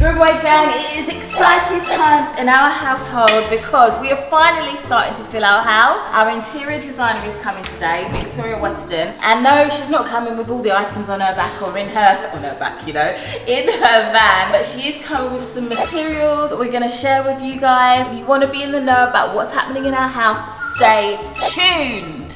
Grimwade gang, it is exciting times in our household because we are finally starting to fill our house. Our interior designer is coming today, Victoria Weston, and no, she's not coming with all the items on her back or in her van, but she is coming with some materials that we're going to share with you guys. If you want to be in the know about what's happening in our house, stay tuned.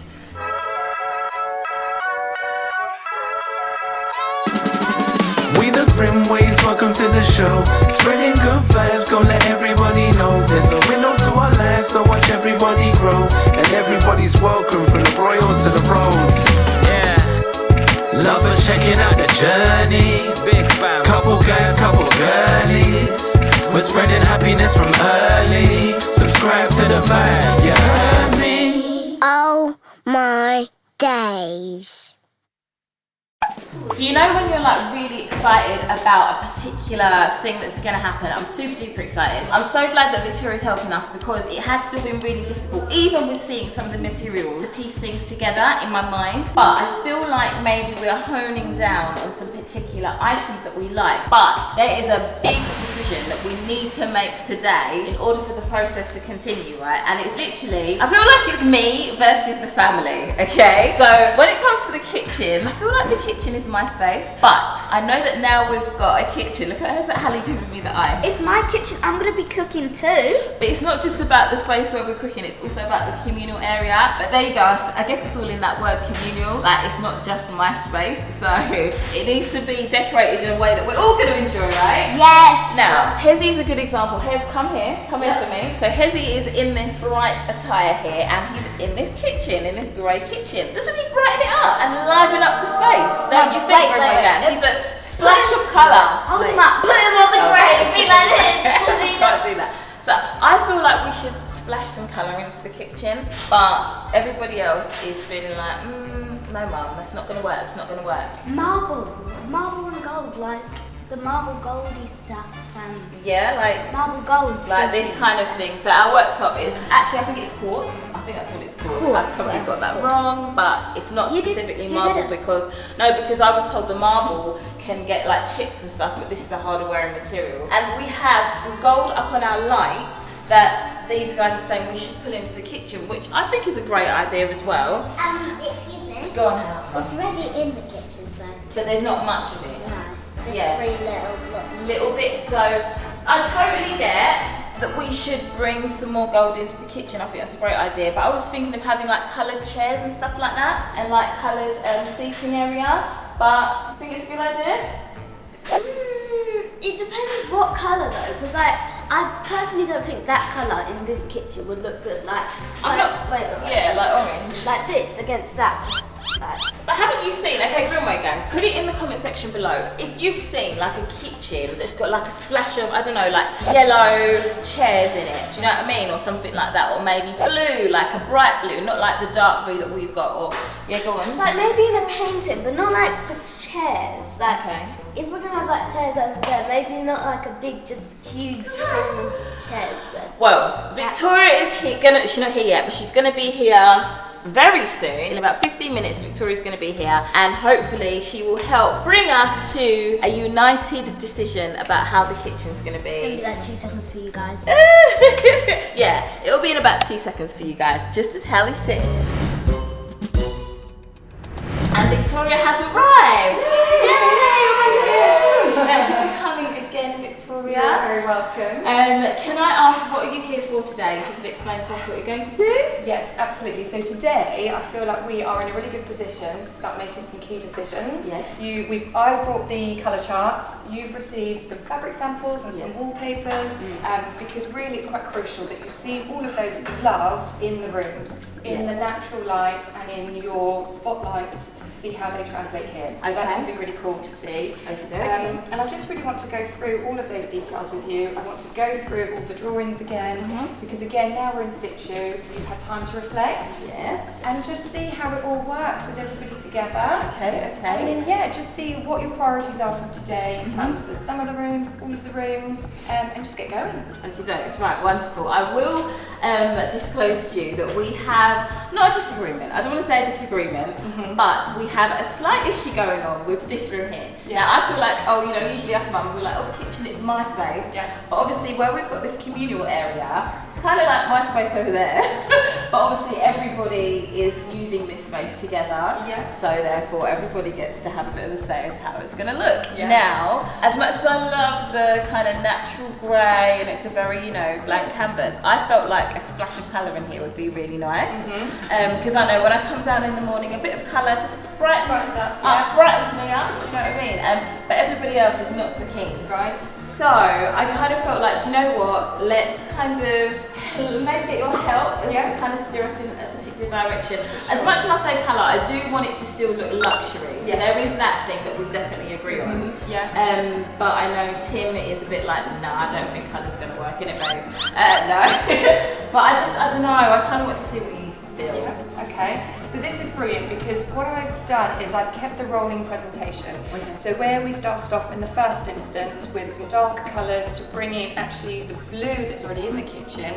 We the Grimwades, welcome to the show. Spreading good vibes, gonna let everybody know. There's a window to our lives, so watch everybody grow. And everybody's welcome, from the royals to the pros. Yeah, love for checking out the journey. Big fam, couple guys, couple girlies. We're spreading happiness from early. Subscribe to the vibe, you heard me? Oh my days. So you know when you're like really excited about a particular thing that's going to happen? I'm super duper excited. I'm so glad that Victoria's helping us because it has still been really difficult, even with seeing some of the materials, to piece things together in my mind. But I feel like maybe we're honing down on some particular items that we like. But there is a big decision that we need to make today in order for the process to continue, right? And it's literally, I feel like it's me versus the family, okay? So when it comes to the kitchen, I feel like the kitchen is my space, but I know that now we've got a kitchen. Look at her, Hallie giving me the eye. It's my kitchen, I'm gonna be cooking too. But it's not just about the space where we're cooking, it's also about the communal area. But there you go, I guess it's all in that word communal. Like, it's not just my space, so it needs to be decorated in a way that we're all gonna enjoy, right? Yes. Now, Hezzy's a good example. Hez, come here for me. So Hezzy is in this bright attire here, and he's in this kitchen, in this grey kitchen. Doesn't he brighten it up and liven up the space? Don't you think, Grimwade? He's a splash of colour. Hold him up. Put him on the gravy like this. Can't do that. So I feel like we should splash some colour into the kitchen, but everybody else is feeling like, no mum, that's not going to work, it's not going to work. Marble and gold, like the marble goldy stuff. Yeah, like marble gold. Like this kind of thing. So our worktop is, actually I think it's quartz. I think that's what it's called. Quartz, I probably got that wrong, but it's not specifically marble because I was told the marble can get like chips and stuff, but this is a harder wearing material. And we have some gold up on our lights that these guys are saying we should put into the kitchen, which I think is a great idea as well. Excuse me. Go on, Hannah. It's ready in the kitchen, so. But there's not much of it. No. Just 3 little bits. So I totally get that we should bring some more gold into the kitchen. I think that's a great idea. But I was thinking of having like coloured chairs and stuff like that, and like coloured seating area. But I think it's a good idea. It depends what colour though, because like I personally don't think that colour in this kitchen would look good. Like wait. Yeah, like orange. Like this against that. Just like. But haven't you seen, okay, Grimwade gang, put it in the comment section below if you've seen like a kitchen that's got like a splash of, I don't know, like yellow chairs in it, do you know what I mean, or something like that, or maybe blue, like a bright blue, not like the dark blue that we've got, or, yeah, go on. Like maybe in a painting, but not like for chairs. Like, okay. If we're gonna have like chairs over there, maybe not like a big, just huge thing of chairs. Well, Victoria is here, she's not here yet, but she's gonna be here very soon. In about 15 minutes, Victoria's going to be here, and hopefully she will help bring us to a united decision about how the kitchen's going to be. It's going to be like 2 seconds for you guys. Yeah, it'll be in about 2 seconds for you guys, just as Hallie said. And Victoria has arrived! Yay! Thank you for coming again, Victoria. You're very welcome. Can I ask, what are you here for today? Could you explain to us what you're going to do? Yes, absolutely. So today, I feel like we are in a really good position to start making some key decisions. Yes. I brought the colour charts. You've received some fabric samples and some wallpapers, because really it's quite crucial that you see all of those that you loved in the rooms, in the natural light and in your spotlights. See how they translate here. So that's going to be really cool to see. And I just really want to go through all of those details with you. I want to go through all the drawings again, because again, now we're in situ, you've had time to reflect. Yes. And just see how it all works with everybody together. Okay. And then, just see what your priorities are for today in terms of some of the rooms, all of the rooms, and just get going. Okay, right, wonderful. I will disclose to you that we have, not a disagreement, I don't want to say a disagreement, but we we have a slight issue going on with this room here. Yeah. Now I feel like, usually us mums are like, the kitchen is my space. Yeah. But obviously where we've got this communal area, it's kind of like my space over there. But obviously everybody is using this space together. Yeah. So therefore everybody gets to have a bit of a say as how it's going to look. Yeah. Now, as much as I love the kind of natural grey and it's a very, blank canvas, I felt like a splash of colour in here would be really nice. Because I know when I come down in the morning, a bit of colour just brightens me up, do you know what I mean? But everybody else is not so keen. Right. So I kind of felt like, do you know what, let's kind of maybe get your help as to kind of steer us in a particular direction. As much as I say colour, I do want it to still look luxury. So there is that thing that we definitely agree on. But I know Tim is a bit like, no, I don't think colour's going to work, innit, babe? No. But I don't know, I kind of want to see what you feel. Yeah. Okay. So this is brilliant because what I've done is I've kept the rolling presentation. Okay. So where we started off in the first instance with some darker colours to bring in actually the blue that's already in the kitchen,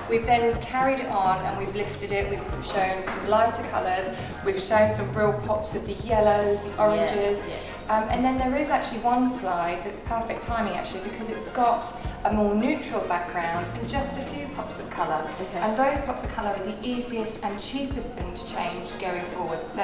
we've then carried it on and we've lifted it, we've shown some lighter colours, we've shown some real pops of the yellows, the oranges, and then there is actually one slide that's perfect timing actually because it's got a more neutral background and just a few pops of colour. And those pops of colour are the easiest and cheapest thing to change going forward. So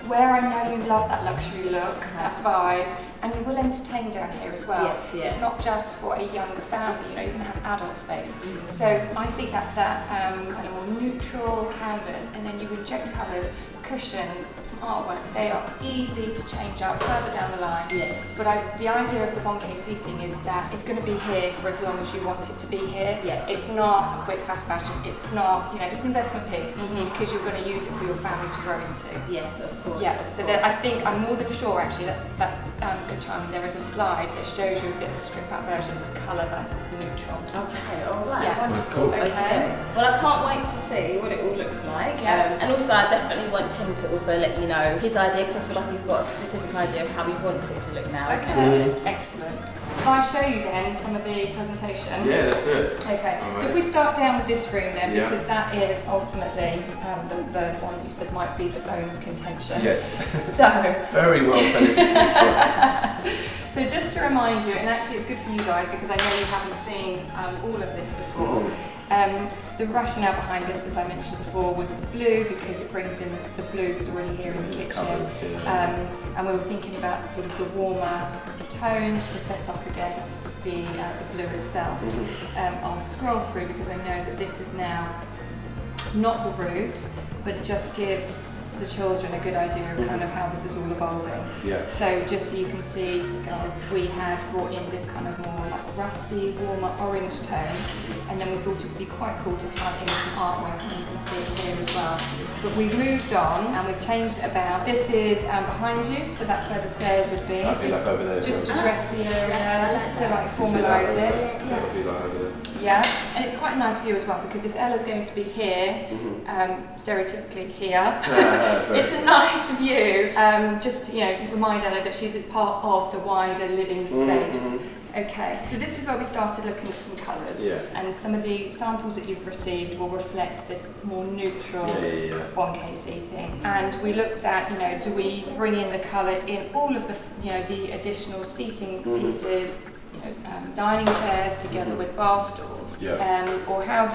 where I know you love that luxury look, that vibe, and you will entertain down here as well. It's not just for a younger family, you're going to have adult space. So I think that kind of more neutral canvas, and then you inject colours, cushions, some artwork, they are easy to change up further down the line. But the idea of the 1K seating is that it's going to be here for as long as you want it to be here. It's not a quick fast fashion, it's not, it's an investment piece because you're going to use it for your family to grow into. Yes, of course. I think I'm more than sure actually that's good timing. There is a slide that shows you a bit of a stripped out version of the colour versus the neutral. Okay, alright. Wonderful. Okay. Well, I can't wait to see what it all looks like. And also I definitely want him to also let you know his idea because I feel like he's got a specific idea of how he wants it to look now. Excellent. Can I show you then some of the presentation? Yeah, let's do it. Okay, so if we start down with this room then, because that is ultimately the one you said might be the bone of contention. Yes. So very well politically. So just to remind you, and actually it's good for you guys because I know you haven't seen all of this before. The rationale behind this, as I mentioned before, was the blue because it brings in the blue that's already here in the kitchen. And we were thinking about sort of the warmer tones to set off against the blue itself. I'll scroll through because I know that this is now not the root, but it just gives the children a good idea of kind of how this is all evolving. So just so you can see, guys, we had brought in this kind of more like rusty, warmer orange tone, and then we thought it would be quite cool to tie in some artwork, and you can see it here as well. But we've moved on and we've changed it about. This is behind you, so that's where the stairs would be. I feel like over there. Just to dress the area, just to like formalise it. That would be like over there. And it's quite a nice view as well because if Ella's going to be here, stereotypically here, it's a nice view. Just to remind Ella that she's a part of the wider living space. Okay, so this is where we started looking at some colours, and some of the samples that you've received will reflect this more neutral 1K seating. And we looked at, do we bring in the colour in all of the, the additional seating pieces, dining chairs together with bar stools, or how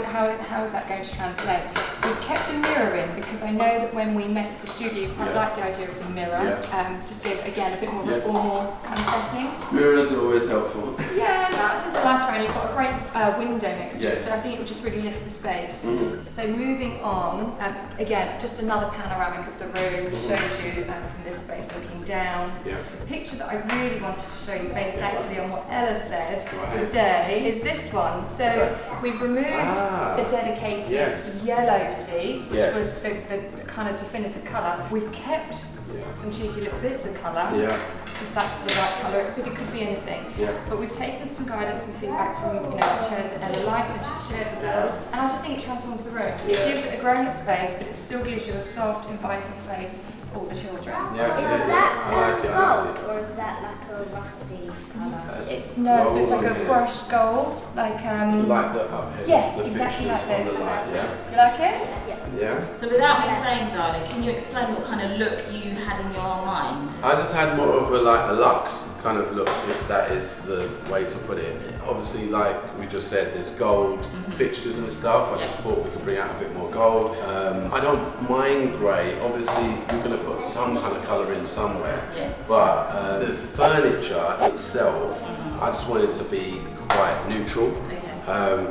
is that going to translate? We've kept the mirror in because I know that when we met at the studio, you quite like the idea of the mirror. Just give again a bit more of a formal kind of setting. Mirrors are always helpful. That's just the latter, and you've got a great window next to it, so I think it would just really lift the space. So moving on, again, just another panoramic of the room shows you from this space looking down. The picture that I really wanted to show you, based actually on what Ella said today, is this one. So we've removed the dedicated yellow seat, which was the kind of definitive colour. We've kept some cheeky little bits of colour, if that's the right colour, but it could be anything. But we've taken some guidance and feedback from chairs that Ella liked and she shared with us, and I just think it transforms the room. It gives it a grown-up space, but it still gives you a soft, inviting space for all the children. Is that gold or is that like a rusty colour? It's no, so it's like a brushed gold, like like the uphead. yes, the exactly like fixtures this. on the light, You like it? Yeah. So without me saying, darling, can you explain what kind of look you had in your mind? I just had more of a luxe kind of look, if that is the way to put it. Obviously, like we just said, there's gold fixtures and stuff. I just thought we could bring out a bit more gold. I don't mind grey. Obviously, you're going to put some kind of colour in somewhere. Yes. But the furniture itself, I just wanted to be quite neutral. Okay.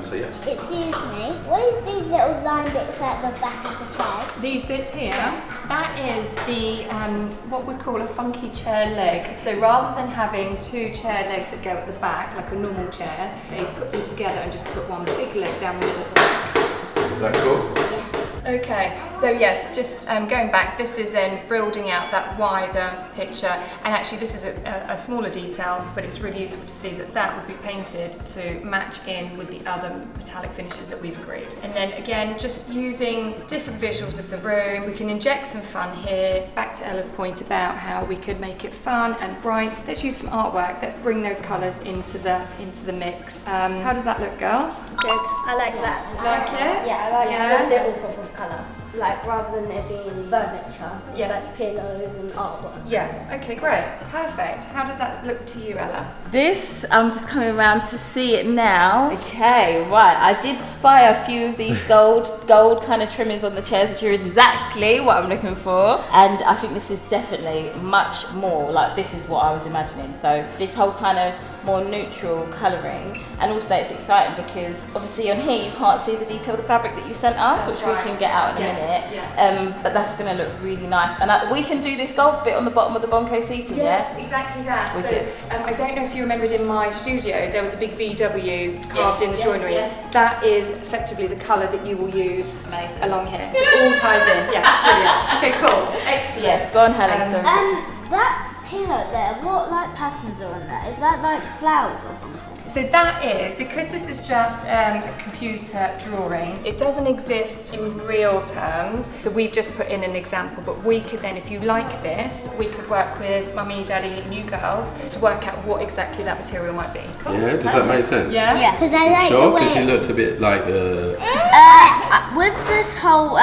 So yeah. Excuse me, what is these little line bits at the back of the chairs? These bits here, that is the what we'd call a funky chair leg. So rather than having two chair legs that go at the back like a normal chair, they put them together and just put one big leg down the middle. Is that cool? Okay, so yes, just going back, this is then building out that wider picture, and actually this is a smaller detail, but it's really useful to see that that would be painted to match in with the other metallic finishes that we've agreed. And then again, just using different visuals of the room, we can inject some fun here. Back to Ella's point about how we could make it fun and bright. Let's use some artwork. Let's bring those colours into the mix. How does that look, girls? Good, I like that. Like it? Yeah, I like Yeah. the little pop of colour. Like rather than it being furniture, it's Yes. like pillows and artwork. Yeah, okay, great. Perfect. How does that look to you, Ella? This, I'm just coming around to see it now. Okay, right. I did spy a few of these gold kind of trimmings on the chairs, which are exactly what I'm looking for. And I think this is definitely much more like this is what I was imagining. So this whole kind of more neutral colouring, and also it's exciting because obviously on here you can't see the detail of the fabric that you sent us, That's which right. we can get out in a Yes, minute. yes. But that's going to look really nice, and we can do this gold bit on the bottom of the Bonco seating. Yes, exactly that. Wicked. So I don't know if you remembered in my studio there was a big VW carved in the yes, joinery. yes. That is effectively the colour that you will use Amazing. along here. So it all ties in. Yeah, brilliant. Okay, cool. Excellent. Yes, go on, Hallie. Sorry. That pillow there, what like patterns are on there? Is that like flowers or something? So that is, because this is just a computer drawing, it doesn't exist in real terms, so we've just put in an example, but we could then, if you like this, we could work with Mummy, Daddy and you girls to work out what exactly that material might be. Cool. Yeah, does that make sense? Yeah? Yeah, because I like Sure, the way because you looked a bit like with this whole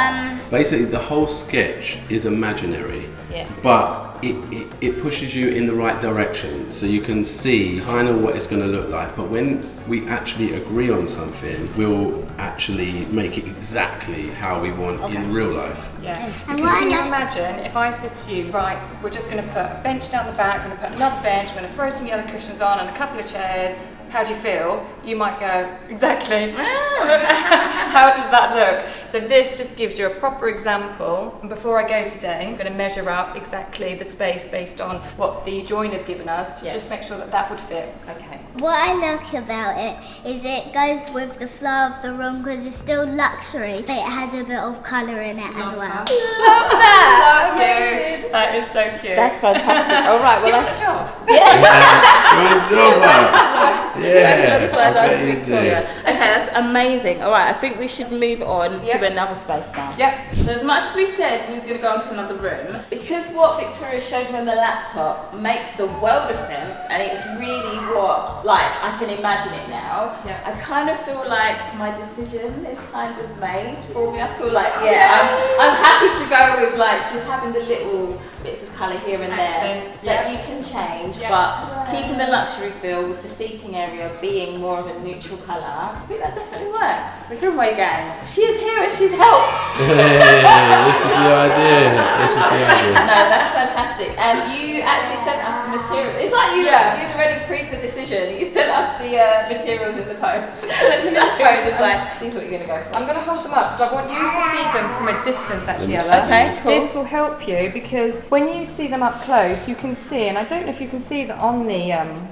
basically the whole sketch is imaginary. Yes. But it pushes you in the right direction, so you can see kind of what it's going to look like. But when we actually agree on something, we'll actually make it exactly how we want in real life. Yeah. And Because what I can you like- imagine if I said to you, right, we're just going to put a bench down the back, we're going to put another bench, we're going to throw some yellow cushions on and a couple of chairs. How do you feel? You might go, exactly. How does that look? So this just gives you a proper example. And before I go today, I'm going to measure up exactly the space based on what the joiner's given us to just make sure that that would fit. Okay. What I like about it is it goes with the flow of the room because it's still luxury, but it has a bit of colour in it as well. Amazing. That is so cute. That's fantastic. All right. do you Well, want a job? Good job, yeah, I bet you do. Victoria. Okay, that's amazing. All right, I think we should move on Yep. to another space now. Yep. So as much as we said we was going to go into another room, because what Victoria showed me on the laptop makes the world of sense, and it's really what, like, I can imagine it now. Yeah. I kind of feel like my decision is kind of made for me. I feel like, I'm happy to go with like just having the little bits of colour here and Accents, there that yeah. you can change, Yeah. but keeping the luxury feel with the seating area being more of a neutral colour, I think that definitely works. The Grimwade gang, she is here and she's helped. Hey, this is the idea. This is the idea. No, that's fantastic. And you actually sent us the material. It's like you'd already pre the decision. You sent us the materials in the post. So it's just like, these are what you're going to go for. I'm going to hold them up because I want you to see them from a distance actually, Ella. Okay, cool. This will help you because when you see them up close, you can see, and I don't know if you can see that on the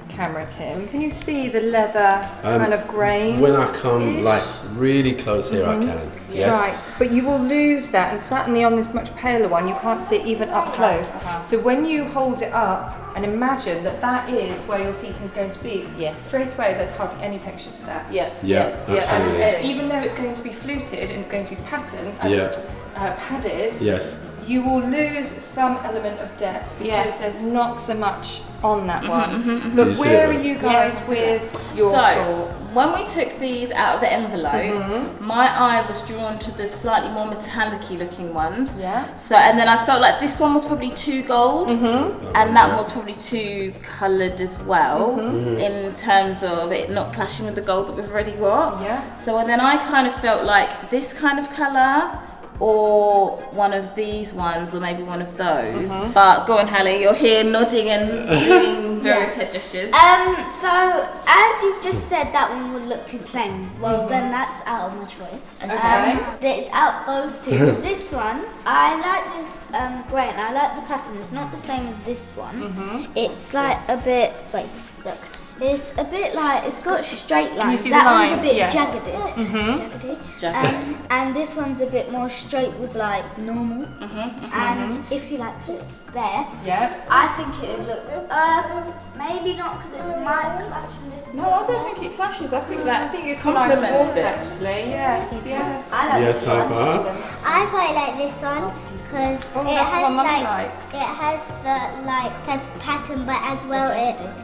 camera, Tim, can you see the leather kind of grains? When I come like really close here, I can. Yes. Right, but you will lose that, and certainly on this much paler one, you can't see it even up close. So when you hold it up and imagine that that is where your seating is going to be, Yes. straight away there's hardly any texture to that. Yeah. Yeah, absolutely. And even though it's going to be fluted and it's going to be patterned and padded, Yes. you will lose some element of depth because there's not so much on that one. But where are you guys with your thoughts? When we took these out of the envelope, my eye was drawn to the slightly more metallic-y looking ones. Yeah. So, and then I felt like this one was probably too gold, and that one was probably too coloured as well, in terms of it not clashing with the gold that we've already got. Yeah. So, and then I kind of felt like this kind of colour, or one of these ones, or maybe one of those. But go on, Hallie, you're here nodding and doing various head gestures. So as you've just said, that one would look too plain. Well, then that's out of my choice. Okay. It's out those two. This one, I like this grey, and I like the pattern. It's not the same as this one. It's like a bit. Wait, look. It's a bit like, it's got straight lines. Can you see that the one's lines? a bit Yes. jaggedy. And this one's a bit more straight with like normal. And if you like put it there, I think it would look, maybe not, because it might clash a little. No, I don't think it clashes. I think that It's a nice warmth actually. Yes. Yeah. I like Yes, this one. Harper. I quite like this one because Oh, it that's the has one Mummy like likes. it has the like type of pattern, but as well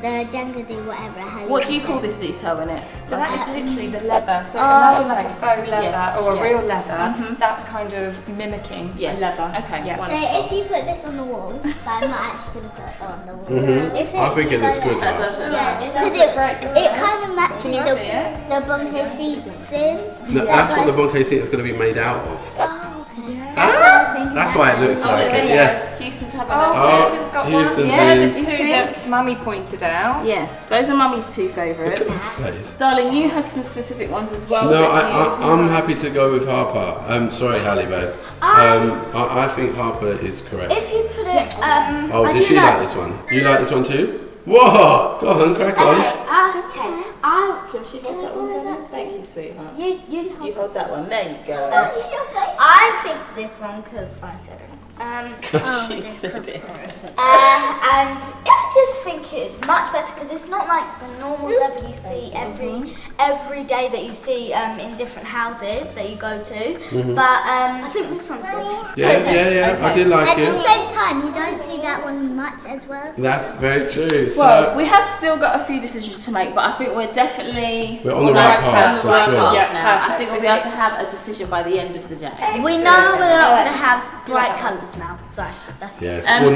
the jangly whatever. What do you call this detail in it? So that is literally the leather. So imagine like a faux leather Yes, or a yeah. real leather. That's kind of mimicking Yes. leather. Okay, Yeah. So wonderful. if you put this on the wall, but I'm not actually going to put it on the wall. If I think it looks good. That does look Yeah, nice. because look great, doesn't it it? kind of matches Can you see it? the Bromley seats. No, that's what the bouquet seat is going to be made out of. Oh, okay. That's what I was thinking. That's why it looks Oh, like there it. you Yeah. go. Houston's having Oh, a Houston's got one. Houston's Yeah, in. the two that Mummy pointed out. Yes, those are Mummy's two Look at favourites. his face. Darling, you had some specific ones as well. No, that you- I'm happy to go with Harper. Sorry, Hallie, babe. I think Harper is correct. If you put it, Oh, I did do she like this one? You like this one too? What? Go on, crack on. Okay, Can she hold that one, darling? Thank you, sweetheart. you You hold that one. There you go. It's your face. I think this one, because I said it. She said it. And I just think it's much better because it's not like the normal leather you see every day that you see in different houses that you go to. But I think this one's good. Yeah. I did like At the it. same time, you don't see that one much as well. That's very true. Well, So we have still got a few decisions to make, but I think we're definitely we're on the right path on the for right sure. path Yeah, now. I perfect. think we'll be able to have a decision by the end of the day. We know we're not going to have bright colours now, so that's good. Yes. Well,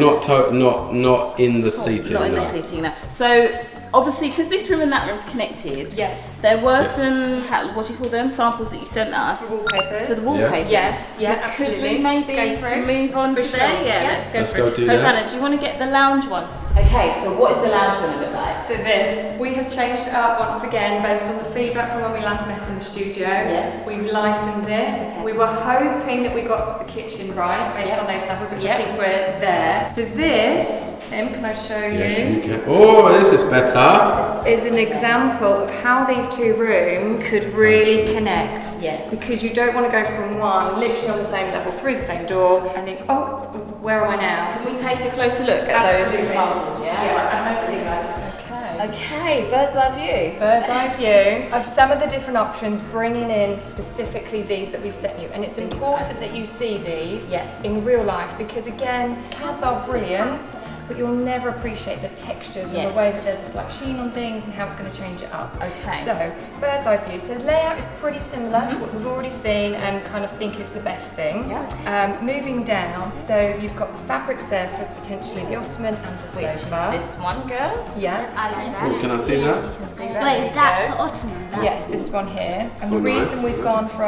not in the seating. Not in the no. seating, no. So obviously, because this room and that room's connected, Yes. there were some, what do you call them, samples that you sent us For wallpapers. for the wallpaper. Yes. Yeah, So absolutely. could we maybe Go through? move on For to sure. there? Yeah, Yeah. let's go Let's through. go do that. Hosanna, do you want to get the lounge ones? Okay, so what is the lounge going to look like? So this, we have changed it up once again based on the feedback from when we last met in the studio. Yes. We've lightened it. We were hoping that we got the kitchen right based on those samples, which I think we're there. So this, Tim, can I show Yes, you? you can. Oh, this is better. Is an example of how these two rooms could really connect. Yes. Because you don't want to go from one literally on the same level through the same door and think, oh, where am I now? Can we take a closer look at Absolutely. those samples? Absolutely. Okay. Okay, bird's eye view. Bird's eye view of some of the different options, bringing in specifically these that we've sent you. And it's important that you see these in real life because, again, CADs are brilliant, but you'll never appreciate the textures and the way that there's a slight sheen on things and how it's going to change it up. Okay. So, bird's eye view. So, the layout is pretty similar to what we've already seen and kind of think is the best thing. Moving down, so you've got fabrics there for potentially the ottoman and the Which is sofa. this one, girls? Yeah. I like that. Oh, can I see that? You can see that. Wait, is that the ottoman? Yes, this one here. And the Oh, nice. reason we've gone for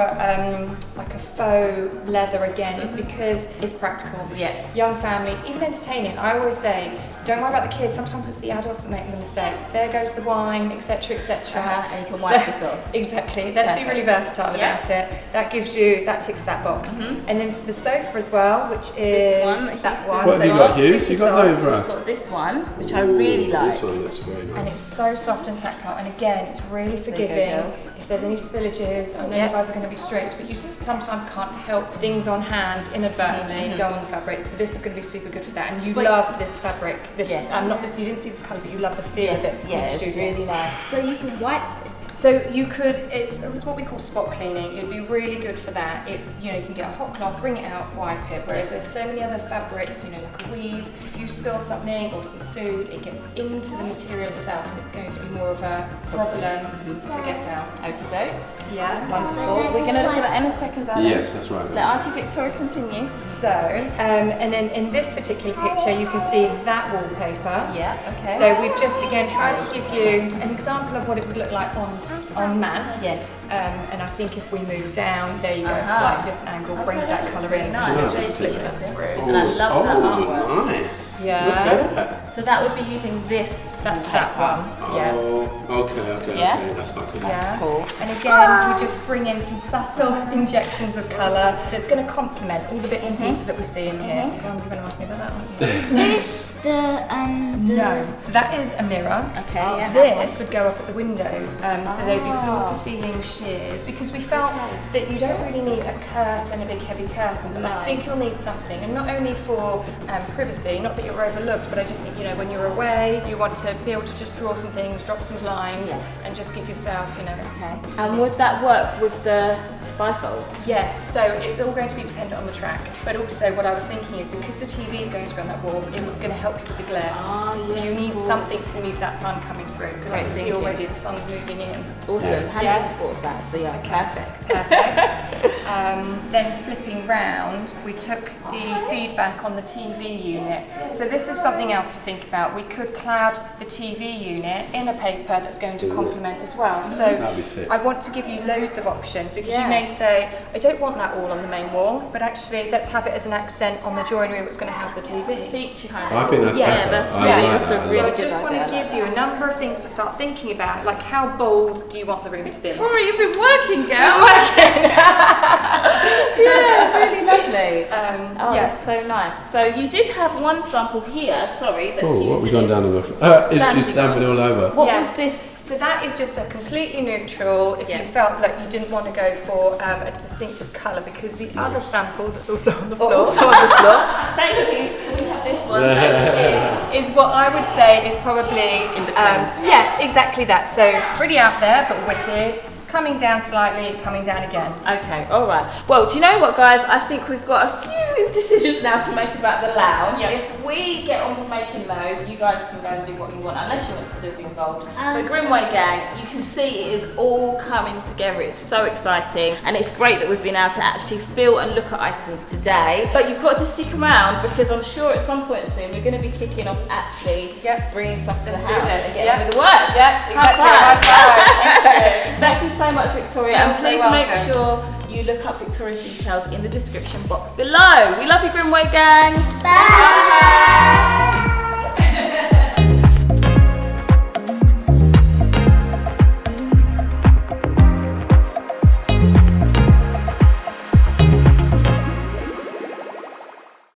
like a faux leather again is because it's practical. Yeah. Young family, even entertaining. I always say, don't worry about the kids. Sometimes it's the adults that make the mistakes. There goes the wine, etc., etc. And you can wipe this off. Exactly. Let's be really versatile Yeah. about it. That gives you, that ticks that box. And then for the sofa as well, which is This one, that Houston. one. What have you So got, it's Hughes? super You got soft. over I've us. got this one, which I really like. This one looks very And nice. it's so soft and tactile, and again, it's really forgiving. girls. If there's any spillages, I know you guys are going to be strict, but you sometimes can't help things on hand inadvertently go on the fabric. So this is going to be super good for that. And you loved this fabric. This, Yes. not this, you didn't see this colour, but you love the feel of it. Yeah, in the it's studio. really nice. So you can wipe this. So you could, it's what we call spot cleaning. It'd be really good for that. It's, you know, you can get a hot cloth, wring it out, wipe it, whereas there's so many other fabrics, you know, like a weave. If you spill something or some food, it gets into the material itself and it's going to be more of a problem to get out. Okie dokes. Yeah. Wonderful. We're going to look at that in a second, darling. Yes, that's right. Let Auntie Victoria continue. So, and then in this particular picture, you can see that wallpaper. Yeah, okay. So we've just again tried to give you an example of what it would look like on mass. Yes. And I think if we move down, there you go, slightly different angle, brings that colour in. Nice. Just flip that through. And I love that artwork. Nice. Yeah. Look at that. So that would be using this. That's that one. Yeah. Oh, okay. Yeah. That's quite good. Yeah. Cool. And again, we just bring in some subtle injections of colour that's going to complement all the bits and pieces that we see in here. Go on, you're going to ask me about that one. Is this the No. So that is a mirror. Okay, yeah. This would go up at the windows, so they'd be floor-to-ceiling sheers. Because we felt that you don't really need a curtain, a big heavy curtain, but I think you'll need something, and not only for privacy, not that you're overlooked, but I just think, you know, when you're away, you want to be able to just draw some things, drop some lines, and just give yourself, you know. Okay. And would that work with the bifold? Yes, so it's all going to be dependent on the track, but also what I was thinking is because the TV is going to be on that wall, it was going to help you with the glare. So you need something to meet that sun coming through, because I can see already the sun's moving in. Awesome. Hadn't even thought of that, so yeah, perfect. Then flipping round, we took the feedback on the TV unit. So this is something else to think about. We could clad the TV unit in a paper that's going to complement as well. So That'd be sick. I want to give you loads of options, because you may say, I don't want that all on the main wall, but actually let's have it as an accent on the joinery that's going to house the TV. Feature kind I of. think that's better. that's I really- like that's that. a really So I good just want idea. to give you a number of things to start thinking about, like how bold do you want the room to be? Sorry, you've been working, girl. Yeah, really lovely. That's so nice. So you did have one sample here, sorry, that Oh, used what have we to gone be down the It's just stamping all over. What Yes. was this? So that is just a completely neutral if you felt like you didn't want to go for a distinctive colour, because the other sample that's also on the floor, Also on the floor. Thank you. So we have this one. is what I would say is probably In between. yeah, exactly that. So pretty out there, but wicked. Coming down slightly, coming down again. Okay, all right. Well, do you know what, guys? I think we've got a few decisions now to make about the lounge. Yeah. If we get on with making those, you guys can go and do what you want, unless you want to still be involved. But Grimwade Gang, you can see it is all coming together. It's so exciting, and it's great that we've been able to actually feel and look at items today. But you've got to stick around, because I'm sure at some point soon we're going to be kicking off actually bringing stuff to the do house this. and getting on with the work. Yeah, High exactly. five. Thank you. Thank you so much, Victoria, and You're so please make welcome. sure you look up Victoria's details in the description box below. We love you, Grimwade Gang. Bye.